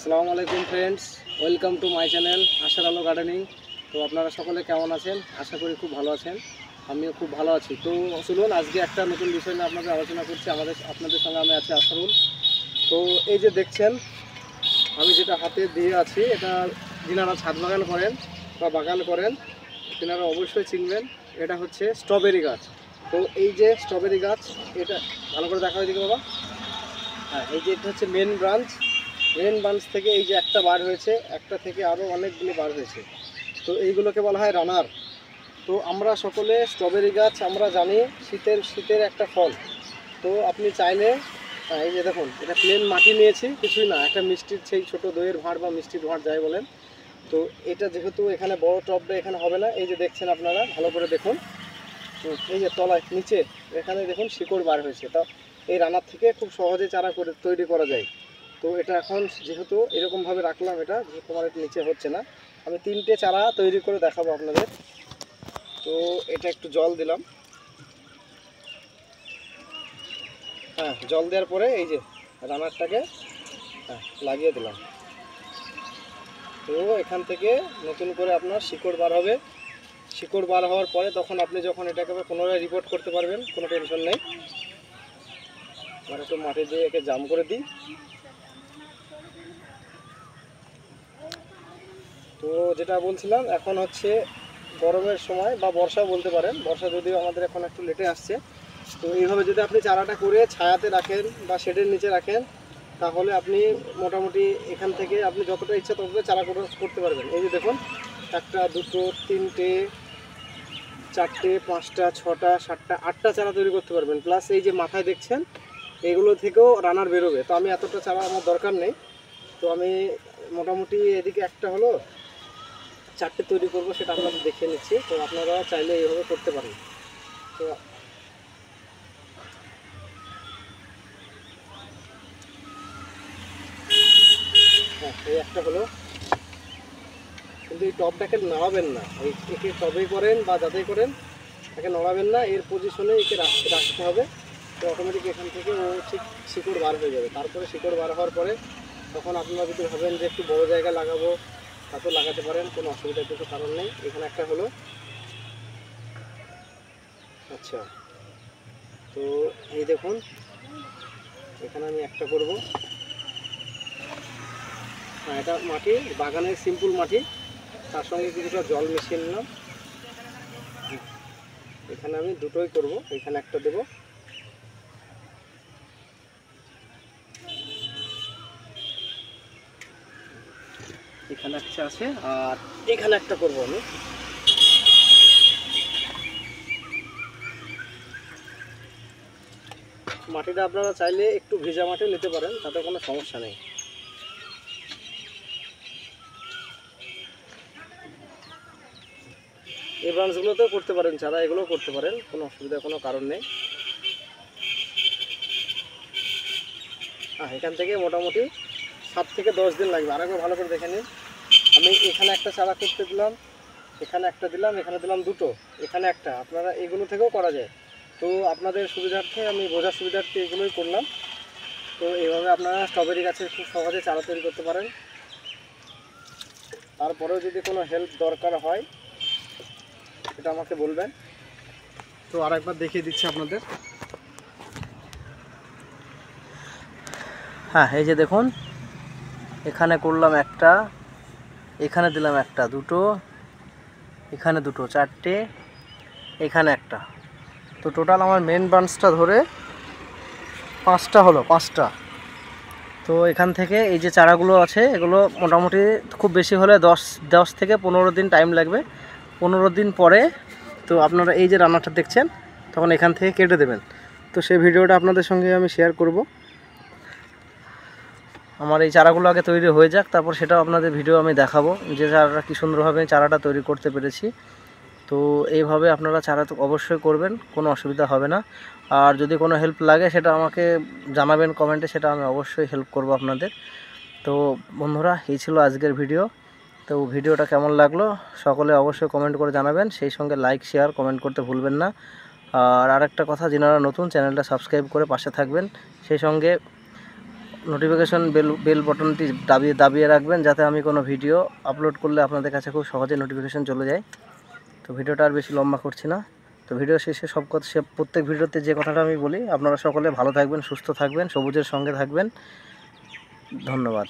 আসসালামু আলাইকুম friends, welcome to my channel আশার আলো গার্ডেনিং। তো আপনারা সকলে কেমন আছেন? আশা করি খুব ভালো আছেন। আমিও খুব ভালো আছি। তো চলুন আজকে একটা নতুন বিষয় নিয়ে আপনাদের আলোচনা করছি। আপনাদের সঙ্গে আমি আছি আশারুল। তো এই যে দেখছেন আমি যেটা হাতে দিয়ে আছি, এটা যিনারা ছাদ বাগান করেন বা বাগান করেন তিনারা অবশ্যই চিনবেন। এটা হচ্ছে স্ট্রবেরি গাছ। তো এই যে স্ট্রবেরি গাছ, এটা ভালো করে দেখা হয় দিকে বাবা। হ্যাঁ, এই যে এটা হচ্ছে মেন ব্রাঞ্চ থেকে এই যে একটা বার হয়েছে, একটা থেকে আরও অনেকগুলো বার হয়েছে। তো এইগুলোকে বলা হয় রানার। তো আমরা সকলে স্ট্রবেরি গাছ আমরা জানি শীতের একটা ফল। তো আপনি চাইলে এই যে দেখুন, এটা প্লেন মাটি নিয়েছি, কিছুই না, একটা মিষ্টির সেই ছোটো দইয়ের ভাঁড় বা মিষ্টির ভাঁড় যাই বলেন। তো এটা যেহেতু এখানে বড় টবটা এখানে হবে না, এই যে দেখছেন আপনারা ভালো করে দেখুন, এই যে তলায় নিচে এখানে দেখুন শিকড় বার হয়েছে। তা এই রানার থেকে খুব সহজে চারা করে তৈরি করা যায়। তো এটা এখন যেহেতু এরকমভাবে রাখলাম, এটা যেহেতু আমার নিচে হচ্ছে না, আমি 3টে চারা তৈরি করে দেখাবো আপনাদের। তো এটা একটু জল দিলাম, হ্যাঁ, জল দেওয়ার পরে এই যে রানারটাকে লাগিয়ে দিলাম। তো এখান থেকে নতুন করে আপনার শিকড় বার হবে। শিকড় বার হওয়ার পরে তখন আপনি যখন এটাকে পুনরায় রিপোর্ট করতে পারবেন, কোনো টেনশন নেই। আর একটু মাটি দিয়ে একে জাম করে দিই। তো যেটা বলছিলাম, এখন হচ্ছে গরমের সময় বা বর্ষা বলতে পারেন, বর্ষা যদিও আমাদের এখন একটু লেটে আসছে। তো এইভাবে যদি আপনি চারাটা করে ছায়াতে রাখেন বা শেডের নিচে রাখেন, তাহলে আপনি মোটামুটি এখান থেকে আপনি যতটা ইচ্ছা ততটা চারা করতে পারবেন। এই যে দেখুন, 1টা 2টো 3টে 4টে 5টা 6টা 7টা 8টা চারা তৈরি করতে পারবেন। প্লাস এই যে মাথায় দেখছেন, এগুলো থেকেও রানার বেরোবে। তো আমি এতটা চারা আমার দরকার নেই। তো আমি মোটামুটি এদিকে একটা হলো 4টে তৈরি করব, সেটা আপনাদের দেখিয়ে নিচ্ছি। তো আপনারা চাইলে এইভাবে করতে পারেন। তো হ্যাঁ, এই একটা হলো, কিন্তু এই টবটাকে নড়াবেন না। একে টবেই করেন বা যাতেই করেন, একে নড়াবেন না, এর পজিশনে একে রাখতে হবে। তো অটোমেটিক এখান থেকে ও ঠিক শিকড় বার হয়ে যাবে। তারপরে শিকড় বার হওয়ার পরে তখন আপনারা যদি ভাবেন যে একটু বড় জায়গায় লাগাবো, তাতেও লাগাতে পারেন, কোনো অসুবিধার কিছু কারণ নেই। এখানে একটা হলো, আচ্ছা। তো এই দেখুন, এখানে আমি একটা করব। হ্যাঁ, এটা মাটি বাগানের সিম্পল মাটি, তার সঙ্গে কিছুটা জল মিশিয়ে নিলাম। এখানে আমি দুটোই করব, এখানে একটা দেব, এখানে একটা আছে, আর এখানে একটা করব আমি। মাটিটা আপনারা চাইলে একটু ভেজা মাটি নিতে পারেন, তাতে কোনো সমস্যা নেই। এই ব্রাঞ্চগুলোতেও করতে পারেন চারা, এগুলোও করতে পারেন, কোনো অসুবিধার কোনো কারণ নেই। এখান থেকে মোটামুটি 7 থেকে 10 দিন লাগবে। আরেকবার ভালো করে দেখে নিন। আমি এখানে একটা চারা করতে দিলাম, এখানে একটা দিলাম, এখানে দিলাম দুটো, এখানে একটা। আপনারা এগুলো থেকেও করা যায়। তো আপনাদের সুবিধার্থে, আমি বোঝার সুবিধার্থে এগুলোই করলাম। তো এইভাবে আপনারা স্ট্রবেরি গাছের খুব সহজে চারা তৈরি করতে পারেন। তারপরেও যদি কোনো হেল্প দরকার হয়, এটা আমাকে বলবেন। তো আরেকবার দেখিয়ে দিচ্ছি আপনাদের। হ্যাঁ, এই যে দেখুন, এখানে করলাম একটা, এখানে দিলাম একটা, দুটো, এখানে দুটো, 4টে, এখানে একটা। তো টোটাল আমার মেন ব্রাঞ্চটা ধরে 5টা হলো, 5টা। তো এখান থেকে এই যে চারাগুলো আছে, এগুলো মোটামুটি খুব বেশি হলে 10 থেকে 15 দিন টাইম লাগবে। 15 দিন পরে তো আপনারা এই যে রান্নাটা দেখছেন, তখন এখান থেকে কেটে দেবেন। তো সেই ভিডিওটা আপনাদের সঙ্গে আমি শেয়ার করব। আমার এই চারাগুলো আগে তৈরি হয়ে যাক, তারপর সেটাও আপনাদের ভিডিও আমি দেখাবো, যে চারাটা কী সুন্দরভাবে চারাটা তৈরি করতে পেরেছি। তো এইভাবে আপনারা চারা তো অবশ্যই করবেন, কোনো অসুবিধা হবে না। আর যদি কোনো হেল্প লাগে সেটা আমাকে জানাবেন কমেন্টে, সেটা আমি অবশ্যই হেল্প করব আপনাদের। তো বন্ধুরা, এই ছিল আজকের ভিডিও। তো ভিডিওটা কেমন লাগলো সকলে অবশ্যই কমেন্ট করে জানাবেন, সেই সঙ্গে লাইক শেয়ার কমেন্ট করতে ভুলবেন না। আর আরেকটা কথা, যারা নতুন, চ্যানেলটা সাবস্ক্রাইব করে পাশে থাকবেন, সেই সঙ্গে নোটিফিকেশন বেল বাটনটি দাবিয়ে রাখবেন, যাতে আমি কোনো ভিডিও আপলোড করলে আপনাদের কাছে খুব সহজে নোটিফিকেশন চলে যায়। তো ভিডিওটা আর বেশি লম্বা করছি না। তো ভিডিও শেষে প্রত্যেক ভিডিওতে যে কথাটা আমি বলি, আপনারা সকলে ভালো থাকবেন, সুস্থ থাকবেন, সবুজের সঙ্গে থাকবেন। ধন্যবাদ।